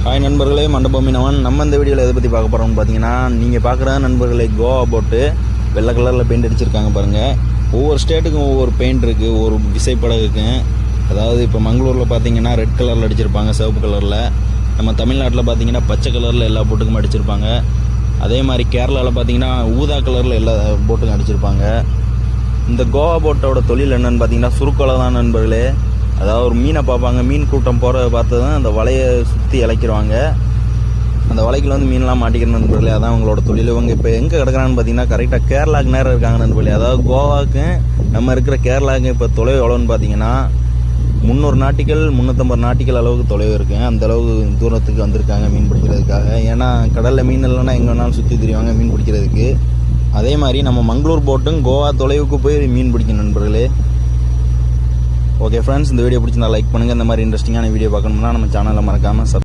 Hi நண்பர்களே, மண்டபம் மீனவன். நம்ம இந்த வீடியோவில் எதை பற்றி பார்க்க போகிறோம்னு பார்த்தீங்கன்னா, நீங்கள் பார்க்குற நண்பர்களே கோவா போட்டு வெள்ளை கலரில் பெயிண்ட் அடிச்சிருக்காங்க பாருங்கள். ஒவ்வொரு ஸ்டேட்டுக்கும் ஒவ்வொரு பெயிண்ட் இருக்குது, ஒவ்வொரு விசைப்படகுக்கு. அதாவது இப்போ மங்களூரில் பார்த்தீங்கன்னா ரெட் கலரில் அடிச்சிருப்பாங்க, சிவப்பு கலரில். நம்ம தமிழ்நாட்டில் பார்த்தீங்கன்னா பச்சை கலரில் எல்லா போட்டுக்கும் அடிச்சிருப்பாங்க. அதே மாதிரி கேரளாவில் பார்த்தீங்கன்னா ஊதா கலரில் எல்லா போட்டுக்கும் அடிச்சிருப்பாங்க. இந்த கோவா போட்டோட தொழில் என்னன்னு பார்த்தீங்கன்னா சுருக்கொலை தான் நண்பர்களே. அதாவது ஒரு மீனை பார்ப்பாங்க, மீன் கூட்டம் போகிறத பார்த்து தான் அந்த வலையை சுற்றி இழைக்கிறவாங்க. அந்த வலைக்குள்ள வந்து மீன்லாம் மாட்டிக்கிற நண்பர்களே, அதான் அவங்களோட தொழில். இவங்க இப்போ எங்கே கிடக்குறான்னு பார்த்தீங்கன்னா கரெக்டாக கேரளாவுக்கு நேரம் இருக்காங்க நண்பர்களே. அதாவது கோவாவுக்கு நம்ம இருக்கிற கேரளாவுக்கு இப்போ தொலைவு எவ்வளோன்னு பார்த்தீங்கன்னா 300 நாட்டிகள் 350 நாட்டிகள் அளவுக்கு தொலைவு இருக்குது. அந்த அளவுக்கு தூரத்துக்கு வந்திருக்காங்க மீன் பிடிக்கிறதுக்காக. ஏன்னா கடலில் மீன் இல்லைன்னா எங்கே வேணாலும் சுற்றி திரிவாங்க மீன் பிடிக்கிறதுக்கு. அதே மாதிரி நம்ம மங்களூர் போட்டும் கோவா தொலைவுக்கு போய் மீன் பிடிக்கும் நண்பர்களே. ஓகே ஃப்ரெண்ட்ஸ், இந்த வீடியோ பிடிச்சிருந்தா லைக் பண்ணுங்கள். இந்த மாதிரி இன்ட்ரெஸ்டிங்கான வீடியோ பார்க்கணும்னா நம்ம சேனலை மறக்காமல்